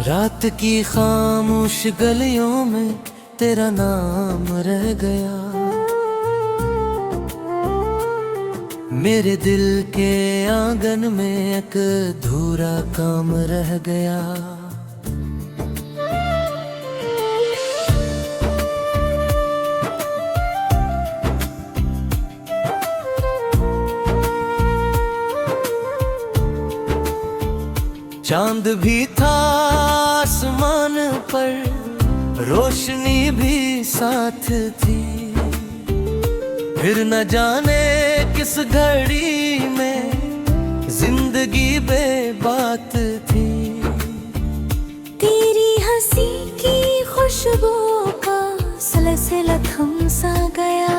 रात की खामोश गलियों में तेरा नाम रह गया, मेरे दिल के आंगन में एक अधूरा काम रह गया। चांद भी था आसमान पर, रोशनी भी साथ थी, फिर न जाने किस घड़ी में जिंदगी बेबात थी। तेरी हंसी की खुशबू का सिलसिला थम सा गया,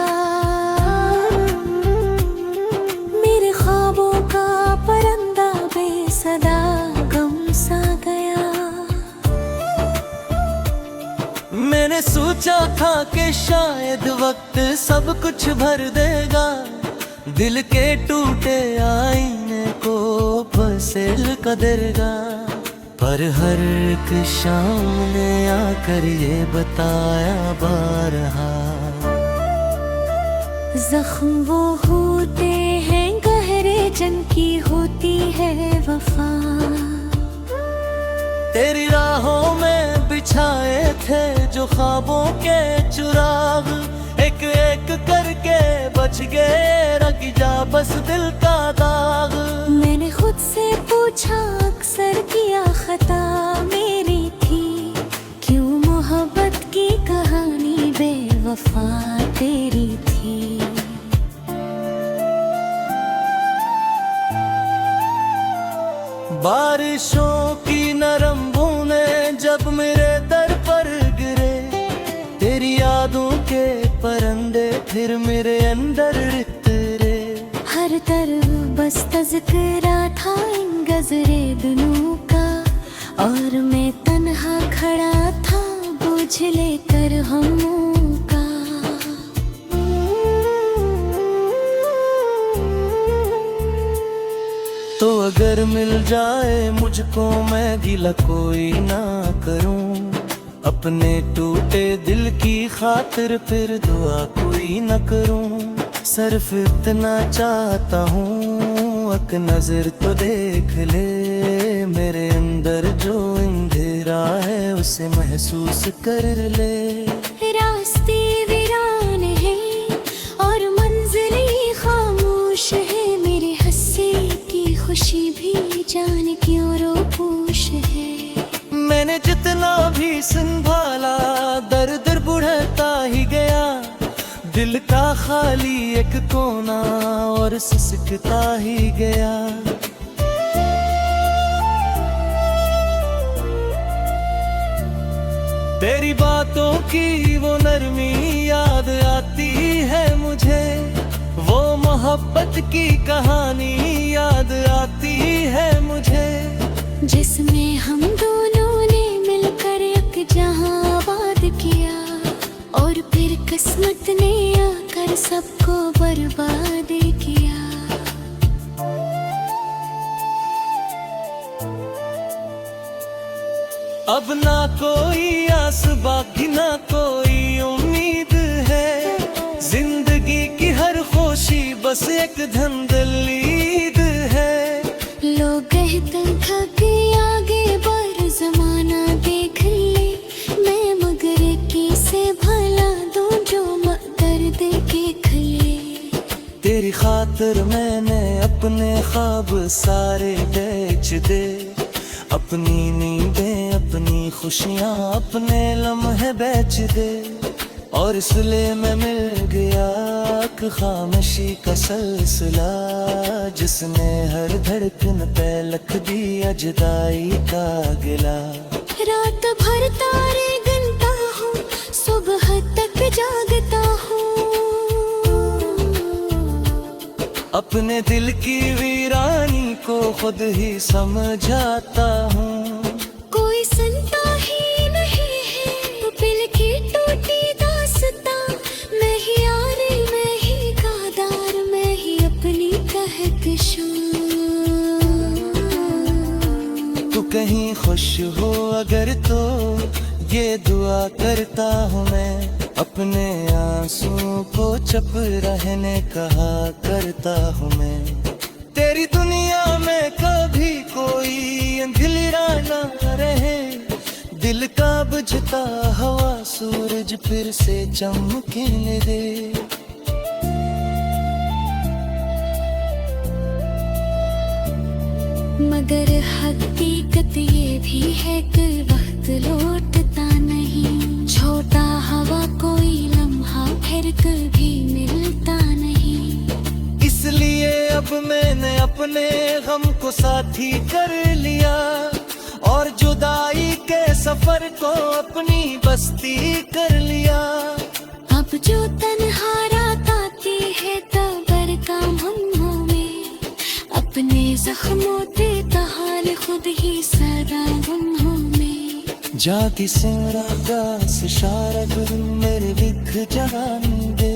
मेरे ख्वाबों का परिंदा बेसदा गम सा गया। मैंने सोचा था कि शायद वक्त सब कुछ भर देगा, दिल के टूटे आईने को फसेल कर देगा, पर हर एक शाम ने आकर ये बताया बारहा, जख्म वो होते हैं गहरे जिनकी होती है वफा। तेरी राहों में बिछाए थे जो ख्वाबों के चिराग, एक एक करके बच गए रख जा बस दिल का दाग। मैंने खुद से पूछा अक्सर किया खता मेरी थी, क्यों मोहब्बत की कहानी बेवफा तेरी थी। बारिशों की नरम बूंदें जब मेरे दर पर गिरे, तेरी यादों के परिंदे फिर मेरे अंदर उतरे। हर तरफ बस तज़किरा था इन गजरे दिनों का, और मैं तन्हा खड़ा था बोझ लेकर हमों का। तो अगर मिल जाए मुझको मैं गिला कोई ना करूं, अपने टूटे दिल की खातिर फिर दुआ कोई न करूं। सिर्फ इतना चाहता हूँ एक नजर तो देख ले, मेरे अंदर जो अंधेरा है उसे महसूस कर ले। रास्ते वीरान हैं और मंजिलें खामोश है, मेरे हंसी की खुशी भी जान क्यों रोपोश है। मैंने जितना भी संभाला दर्द बढ़ता ही गया, दिल का खाली एक कोना और सिसकता ही गया। तेरी बातों की वो नरमी याद आती है मुझे, वो मोहब्बत की कहानी याद आती है मुझे, जिसमें हम दोनों ने मिलकर एक जहां आबाद किया, और फिर किस्मत ने आकर सबको बर्बाद किया। अब ना कोई आस बाकी ना कोई उम्मीद है, जिंदगी की हर खुशी बस एक धंधलीद है। लोग कहते थके आगे बढ़ जमाना देख ले, मैं मगर किसे भला दूं जो मगर देखे खले। तेरी खातिर मैंने अपने ख्वाब सारे बेच दे, अपनी नींदें अपनी खुशियाँ अपने लम्हे बेच दे, और इसलिए मैं मिल गया एक खामोशी का सिलसिला, जिसने हर धड़कन पे लिख दिया जुदाई का गिला। रात भर तारे गिनता हूँ, सुबह तक जागता हूँ, अपने दिल की वीरानी को खुद ही समझाता हूँ। कोई सुनता ही नहीं है तो दिल की टूटी दास्तां, मैं ही यार मैं ही कादार मैं ही अपनी कहकशां। तू कहीं खुश खुश हो अगर तो ये दुआ करता हूँ मैं, अपने आंसुओं को चुप रहने कहा करता हूँ मैं। तेरी दुनिया में कभी कोई अंधेरा ना रहे, दिल का बुझता हवा सूरज फिर से चमकने दे। मगर हकीकत ये भी है कि वक्त लौटता नहीं, छोटा हवा कोई लम्हा फिर कभी मिलता नहीं। इसलिए अब मैंने अपने गम को साथी कर लिया और जुदाई के सफर को अपनी बस्ती कर लिया। अब जो तन्हा रात आती है तबर का मुन्नों में, अपने जख्मों देता हाल खुद ही सदा गुन्हों में। जाती सिमरा दास शारद मेरे विख जहान दे,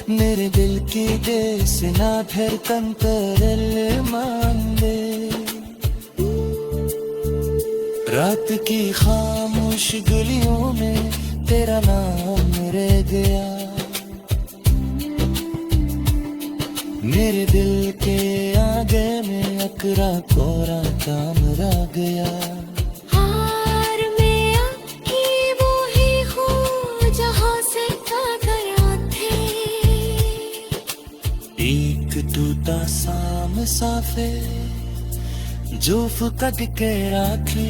मेरे दिल की देस ना फिर तन पर मान दे। रात की खामोश गलियों में तेरा नाम रह गया, मेरे दिल के आगे में अकरा कोरा काम रह गया। हार में आके वो ही हो जहाँ से गया थे, एक टूटा सा मुसाफिर जो फुकट के राखे।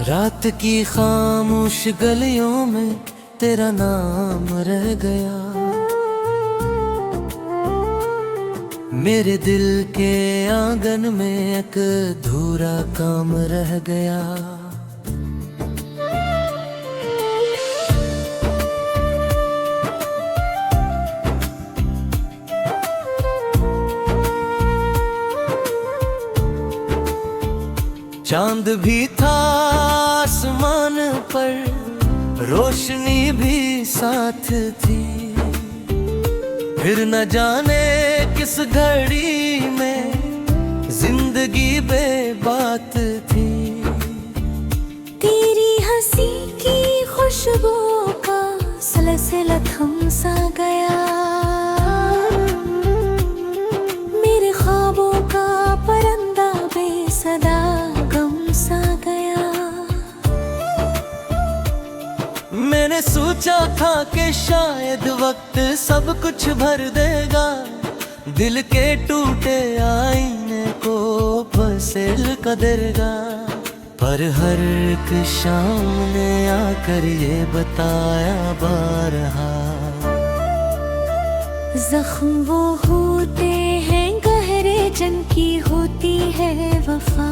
रात की खामोश गलियों में तेरा नाम रह गया, मेरे दिल के आंगन में एक अधूरा काम रह गया। चांद भी था आसमान पर, रोशनी भी साथ थी, फिर न जाने किस घड़ी में जिंदगी बेबात थी। तेरी हंसी की खुशबू का सिलसिला थम सा गया, मेरे ख्वाबों का परिंदा बेसदा गम सा गया। मैंने सोचा था कि शायद वक्त सब कुछ भर देगा, दिल के टूटे आईने को फसेल कदरगा, पर हर एक शाम ने आकर ये बताया बारहा। जख्म वो होते हैं गहरे जिनकी होती है वफा,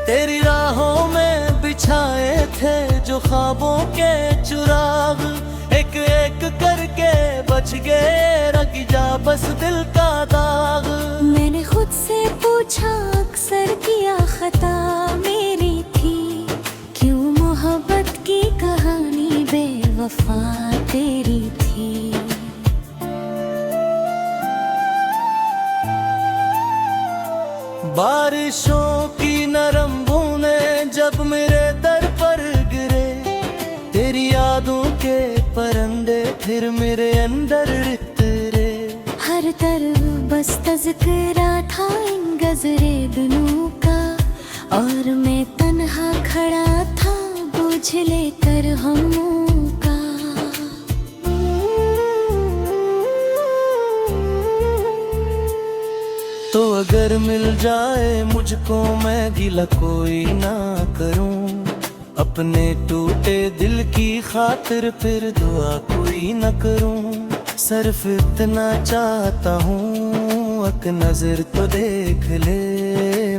तेरी राहों में बिछाए थे जो ख्वाबों के चिराग, एक एक करके बच गए रख जा बस दिल का दाग। मैंने खुद से पूछा अक्सर किया खता मेरी थी, क्यों मोहब्बत की कहानी बेवफा तेरी थी। बारिशों की नरम बूंदें जब मेरे दर पर गिरे, तेरी यादों के परंदे फिर मेरे अंदर उतरे। हर तरफ बस तज़किरा था इन गजरे दिनों का, और मैं तन्हा खड़ा था बोझ लेकर हमों का। तो अगर मिल जाए मुझको मैं गिला कोई ना करूं, अपने टूटे दिल की खातिर फिर दुआ कोई न करूं। सिर्फ इतना चाहता हूँ एक नजर तो देख ले,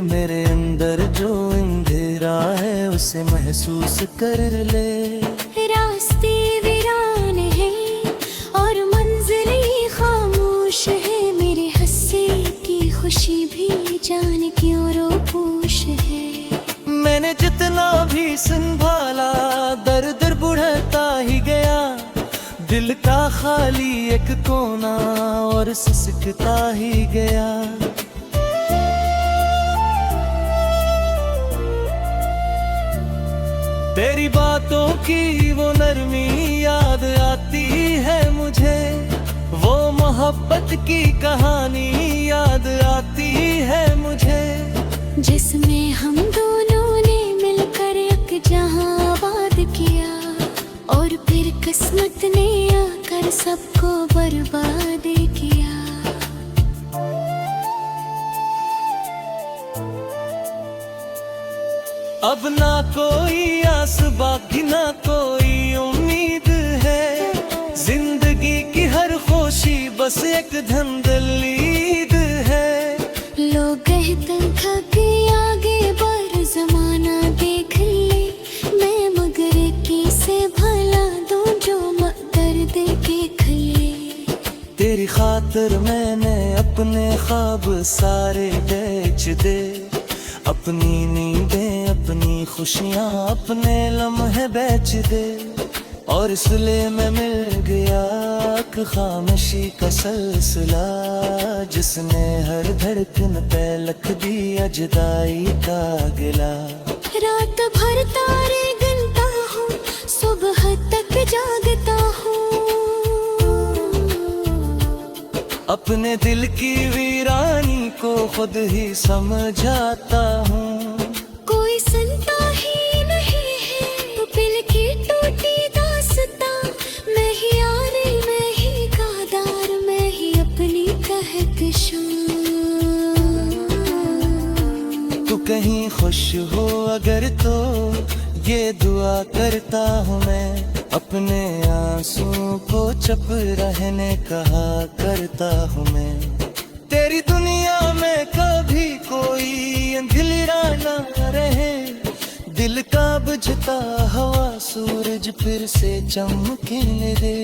मेरे अंदर जो अंधेरा है से महसूस कर ले। रास्ते वीरान हैं और मंजिलें खामोश है, मेरे हंसने की खुशी भी जान क्यों रोपोश है। मैंने जितना भी संभाला दर्द बढ़ता ही गया, दिल का खाली एक कोना और सिसकता ही गया। तेरी बातों की वो नरमी याद आती है मुझे, वो मोहब्बत की कहानी याद आती है मुझे, जिसमें हम दोनों ने मिलकर एक जहां आबाद किया और फिर किस्मत ने आकर सबको बर्बाद किया। अब ना कोई आस बाकी ना कोई उम्मीद है, जिंदगी की हर खुशी बस एक धंधलीद है। लोग कहते थके आगे बढ़ जमाना देख ले, मैं मगर किसे भला दूं जो दर्द के खले। तेरी खातिर मैंने अपने ख्वाब सारे बेच दे, अपनी नींदें अपनी खुशियाँ अपने लम्हे बेच दे, और इसलिए मैं मिल गया एक खामोशी का सिलसिला, जिसने हर धड़कन पे लिख दिया जुदाई का गिला। रात भर तारे गिनता हूँ, सुबह तक जागता हूँ, अपने दिल की वीरानी को खुद ही समझाता हूँ। कोई सुनता ही नहीं है तो दिल की टूटी दास्तां, मैं ही आने मैं ही कादार मैं ही अपनी कहकशां। तू कहीं खुश हो अगर तो ये दुआ करता हूँ मैं, अपने आंसुओं को चुप रहने कहा करता हूँ मैं। तेरी दुनिया में कभी कोई अंधेरा ना रहे, दिल का बुझता हवा सूरज फिर से चमकने दे।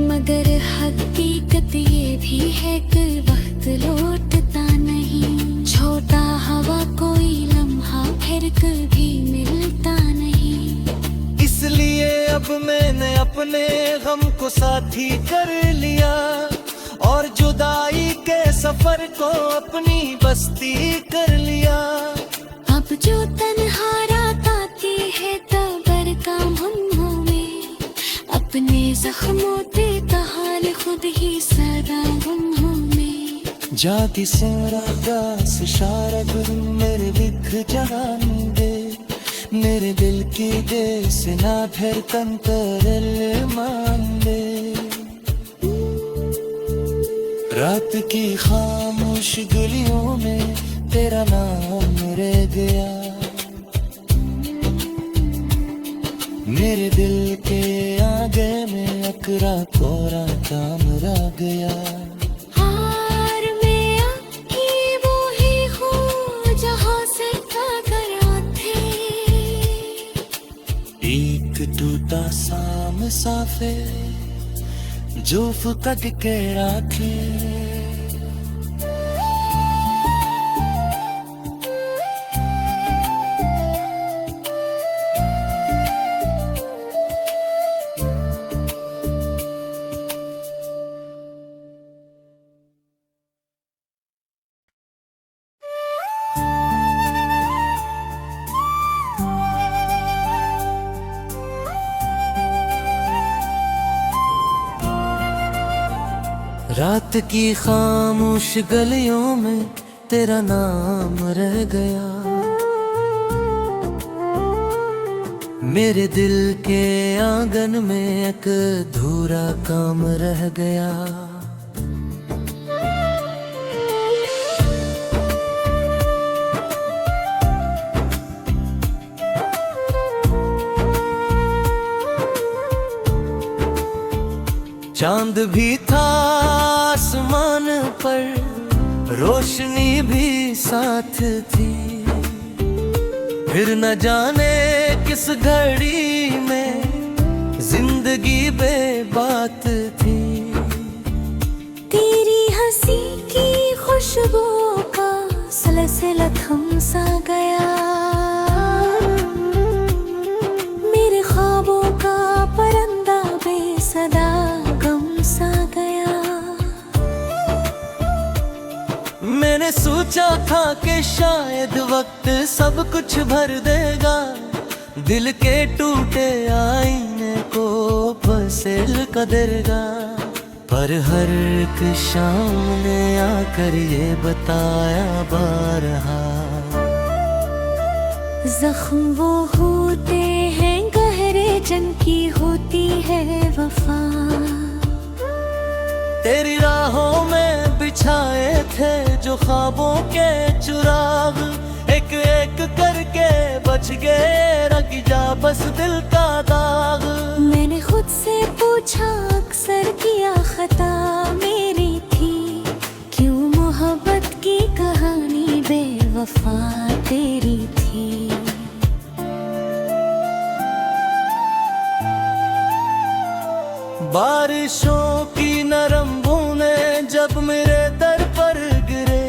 मगर हकीकत ये भी है कि वक्त लौटता नहीं, छोटा हवा कोई लम्हा फिर कभी मिलता नहीं। इसलिए अब मैंने अपने गम को साथी कर लिया, और जुदाई के सफर को अपनी बस्ती कर लिया। अब जो तन्हा रात आती है तबर का मुन्नों में, अपने जख्मों देता हाल खुद ही सदा गुम्हों में। जाती सिमरा दास शारद मेरे बिख जान दे, मेरे दिल की देश ना फिर तंतर मान दे। रात की खामोश गलियों में तेरा नाम रह गया, मेरे दिल के आगे में अकरा कोरा काम रह गया। हार में आकी वो ही हो जहाँ से टकरा थे, एक टूटा सा मुसाफिर जो फुकट के राखे। रात की खामोश गलियों में तेरा नाम रह गया, मेरे दिल के आंगन में एक अधूरा काम रह गया। चांद भी था आसमान पर, रोशनी भी साथ थी। फिर न जाने किस घड़ी में जिंदगी बेबात थी। तेरी हंसी की खुशबू का सिलसिला थम सा गया। मेरे ख्वाबों का परिंदा बेसदा गम सा गया। मैंने सोचा था कि शायद वक्त सब कुछ भर देगा, दिल के टूटे आईने को फसिल कर देगा। पर हर एक शाम ने आकर ये बताया बारहा, जख्म वो होते हैं गहरे जिनकी होती है वफा। तेरी राहों में बिछाए थे जो ख्वाबों के चिराग, एक एक करके बच गए रख जा बस दिल का दाग। मैंने खुद से पूछा अक्सर किया खता मेरी थी, क्यों मोहब्बत की कहानी बेवफा तेरी थी। बारिशों की नरम बूंदें जब मेरे दर पर गिरे,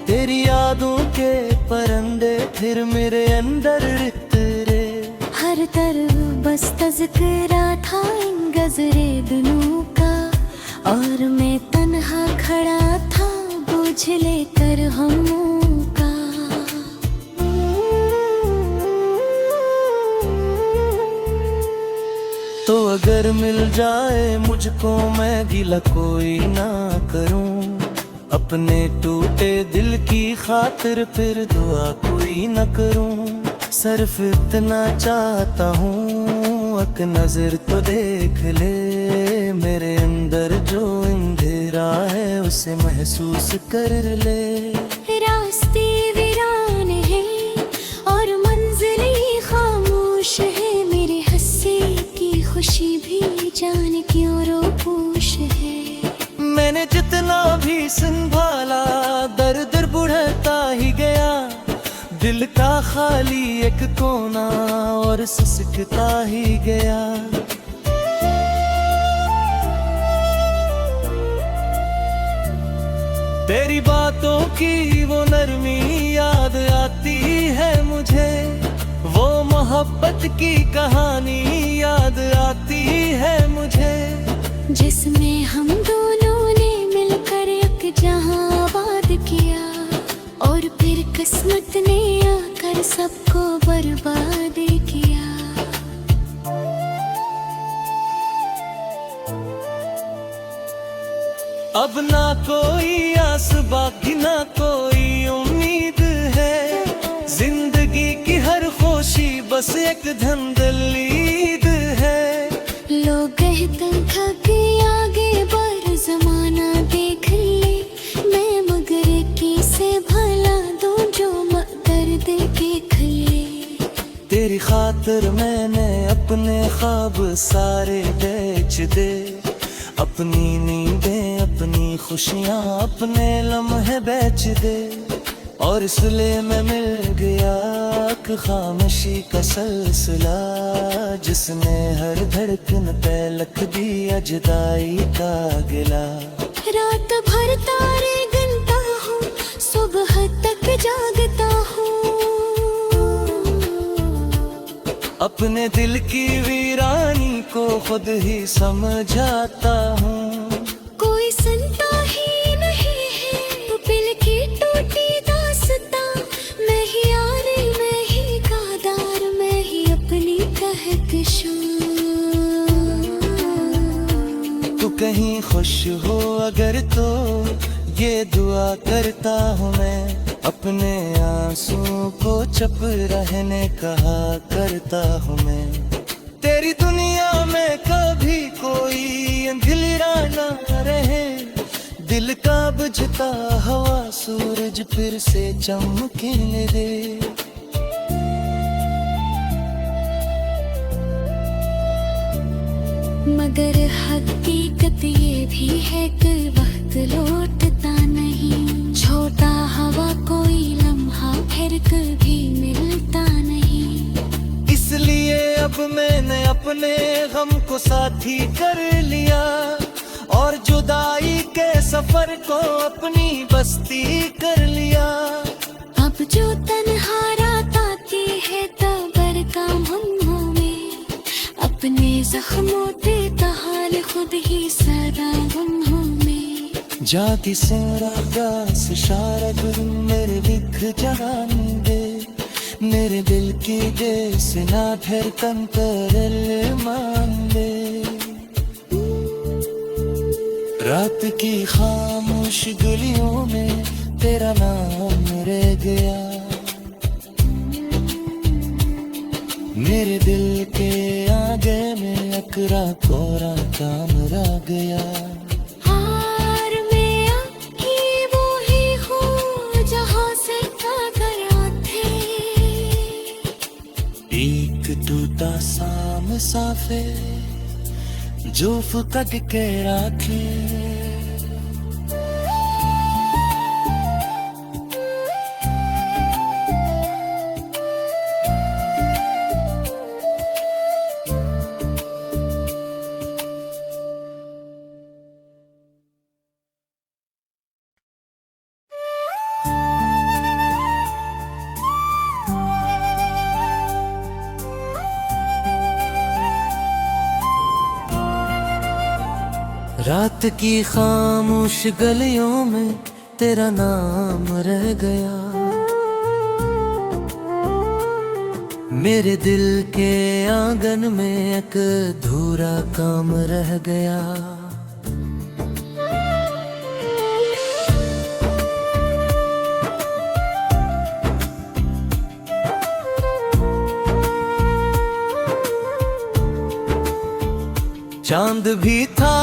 तेरी यादों के परंदे फिर मेरे अंदर उतरे। हर तरफ बस तज़किरा था इन गजरे दिनों का, और मैं तन्हा खड़ा था बोझ लेकर हमों का। तो अगर मिल जाए मुझको मैं गिला कोई ना करूं, अपने टूटे दिल की खातिर फिर दुआ कोई न करूं। सिर्फ इतना चाहता हूँ एक नजर तो देख ले, मेरे अंदर जो अंधेरा है उसे महसूस कर ले। रास्ते वीरान हैं और मंजिलें खामोश है, मेरे हंसे की खुशी भी जान क्यों रोपोश है। मैंने जितना भी संभाला दर्द बढ़ता ही गया, दिल का खाली एक कोना और सिसकता ही गया। तेरी बातों की वो नरमी याद आती है मुझे, वो मोहब्बत की कहानी याद आती है मुझे, जिसमें हम दोनों ने मिलकर एक जहां आबाद किया, और फिर किस्मत ने आकर सबको बर्बाद किया। अब ना कोई आस बाकी ना कोई उम्मीद है, जिंदगी की हर खुशी बस एक धंधलीद है। लोग कहते थके आगे बढ़ जमाना देख ले, मैं मगर किसे भला दूं जो दर्द के खले। तेरी खातिर मैंने अपने ख्वाब सारे बेच दे, अपनी नींदें अपनी खुशियाँ अपने लम्हे बेच दे। और इसलिए मैं मिल गया एक खामोशी का सिलसिला, जिसने हर धड़कन पे लिख दिया जुदाई का गिला। रात भर तारे गिनता हूँ, सुबह तक जागता हूँ, अपने दिल की वीरानी को खुद ही समझाता हूँ। कोई सुनता ही नहीं है दिल की टूटी दास्तां, मैं ही यार मैं ही कादार मैं ही अपनी कहकशां। तू कहीं खुश हो अगर तो ये दुआ करता हूँ मैं, अपने आंसुओं को चुप रहने कहा करता हूँ मैं। तेरी दुनिया में कभी कोई अंधेरा ना रहे, दिल का बुझता हवा सूरज फिर से चमकने दे। मगर मगर हकीकत ये भी है कि वक्त लौटता नहीं। छोटा हवा कोई लम्हा फिर कभी मिलता नहीं। इसलिए अब मैंने अपने गम को साथी कर लिया और जुदाई के सफर को अपनी बस्ती कर लिया। अब जो तन्हा रात आती है तबर का मुन्हों में, अपने जख्मों देता हाल खुद ही सदा गुम्हों में। जाती सेरा गास शारद मेरे लिख जगानी दे, मेरे दिल की जैसे ना धड़कन पर मान दे। रात की खामोश गलियों में तेरा नाम रह गया, मेरे दिल के आगे में अकरा कोरा काम रह गया। हार में आके वो ही हो जहाँ से कागर थे, एक टूटा सा मुसाफिर जो फुकट के राखे। रात की खामोश गलियों में तेरा नाम रह गया, मेरे दिल के आंगन में एक अधूरा काम रह गया। चांद भी था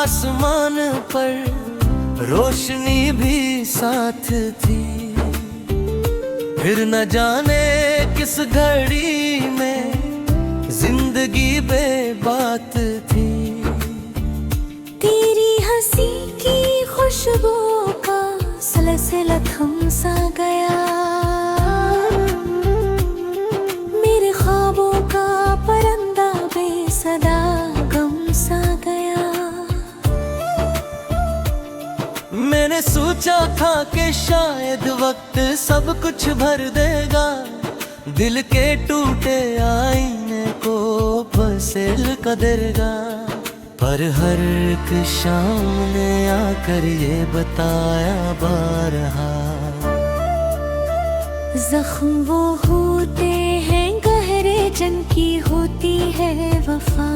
आसमान पर, रोशनी भी साथ थी, फिर न जाने किस घड़ी में जिंदगी बेबात थी। तेरी हंसी की खुशबू का सिलसिला थम सा गया, मेरे ख्वाबों का परिंदा बेसदा सा गया। मैंने सोचा था कि शायद वक्त सब कुछ भर देगा, दिल के टूटे आईने को फसेल करेगा, पर हर एक शाम ने आकर ये बताया बारहा, जख्म वो होते हैं गहरे जिनकी होती है वफा।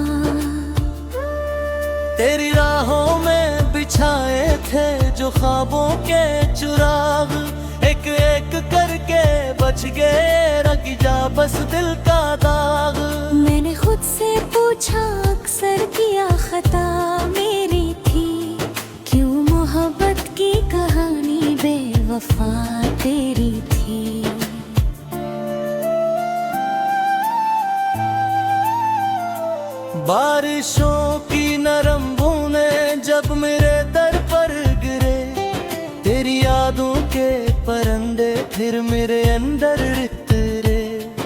तेरी राहों में बिछाए थे जो ख्वाबों के चिराग, एक एक करके बच गए रख जा बस दिल का दाग। मैंने खुद से पूछा अक्सर किया खता मेरी थी, क्यों मोहब्बत की कहानी बेवफा तेरी थी। बारिशों की नरम बूंदें जब मेरे दर पर गिरे, तेरी यादों के परंदे फिर मेरे अंदर उतरे।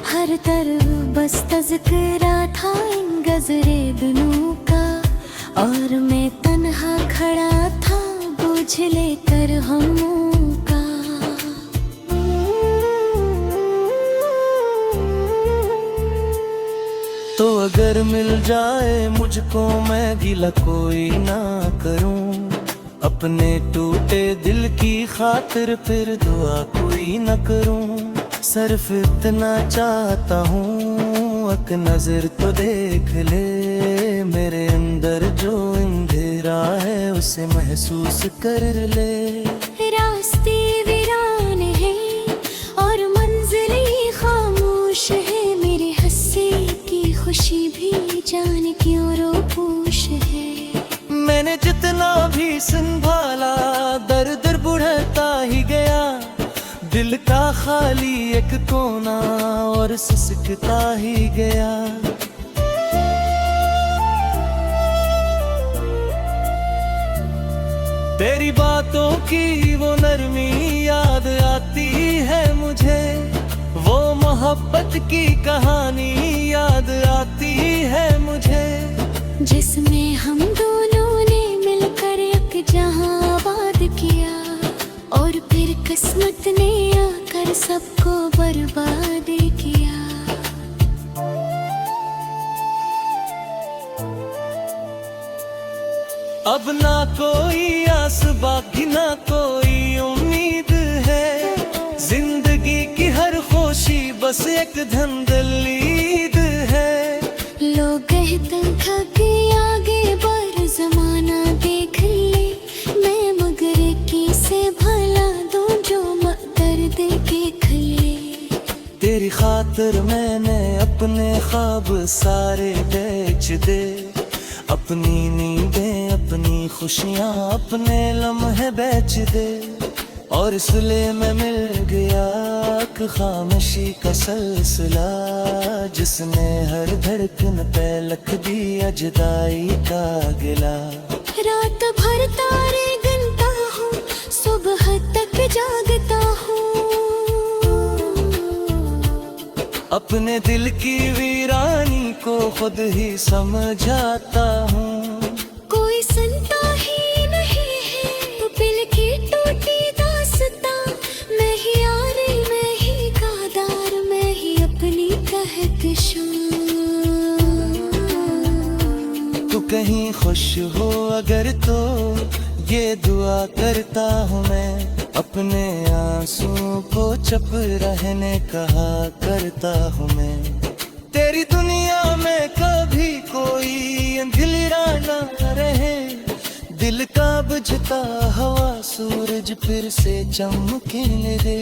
हर तरफ बस तज़किरा था इन गजरे दिनों का, और मैं तन्हा खड़ा था बोझ लेकर हमों का। तो अगर मिल जाए मुझको मैं गिला कोई ना करूं, अपने टूटे दिल की खातिर फिर दुआ कोई न करूं। सिर्फ इतना चाहता हूँ एक नजर तो देख ले, मेरे अंदर जो अंधेरा है उसे महसूस कर ले। रास्ते वीरान हैं और मंजिलें खामोश है, मेरे हंसी की खुशी भी जान क्यों रोपोश है। मैंने जितना भी संभाला दर्द बढ़ता ही गया, दिल का खाली एक कोना और सिसकता ही गया। तेरी बातों की वो नरमी याद आती है मुझे, वो मोहब्बत की कहानी याद आती है मुझे, जिसमें हम दोनों ने मिलकर एक जहां आबाद किया और फिर किस्मत ने आकर सबको बर्बाद किया। अब ना कोई आस बाकी ना कोई उम्मीद है, जिंदगी की हर खुशी बस एक धंधलीद है। लोग कहते खके आगे बढ़ जमाना देख ले, मैं मगर किसे भला दूं जो दर्द के खले। तेरी खातिर मैंने अपने ख्वाब सारे बेच दे, अपनी नींदें अपनी खुशियाँ अपने लम्हे बेच दे, और इसलिए मैं मिल गया एक खामोशी का सिलसिला, जिसने हर धड़कन पे लिख दिया जुदाई का गिला। रात भर तारे गिनता हूँ, सुबह तक जागता हूँ, अपने दिल की वीरानी को खुद ही समझाता हूँ। कोई सुनता ही नहीं है दिल की टूटी दास्तां, मैं ही यारी मैं ही कादार मैं ही अपनी कहकशां। तू कहीं खुश हो अगर तो ये दुआ करता हूँ मैं, अपने आंसुओं को चुप रहने कहा करता हूँ मैं। तेरी दुनिया में कभी कोई अंधेरा ना रहे, दिल का बुझता हवा सूरज फिर से चमकने दे।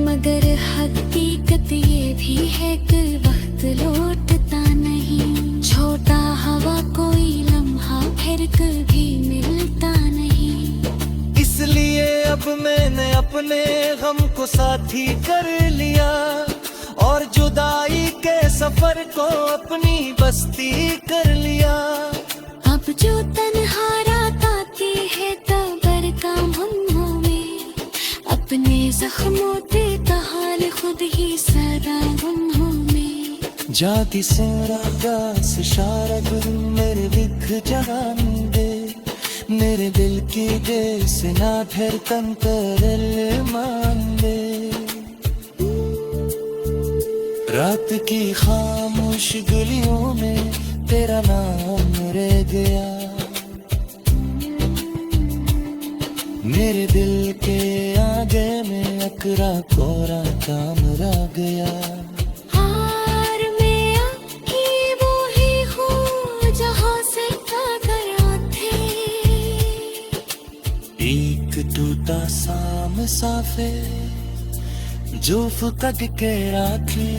मगर हकीकत ये भी है कि वक्त लौटता नहीं, छोटा हवा कोई लम्हा फिर कभी मिलता नहीं। इसलिए अब मैंने अपने गम को साथी कर लिया, और जुदाई के सफर को अपनी बस्ती कर लिया। अब जो तन्हा रात आती है तबर का मुन्नों में, अपने जख्मों देता हाल खुद ही सदा गुन्हों में। जाती सेरा गास शारद मेरे बिख जान दे, मेरे दिल की जैसे ना धड़कन तरल मान दे। रात की खामोश गलियों में तेरा नाम रह गया, मेरे दिल के आगे में अकरा कोरा काम रह गया। हार में आकी वो ही हूँ जहाँ से कर थे, एक टूटा सा मुसाफिर जो फुकट के राखे।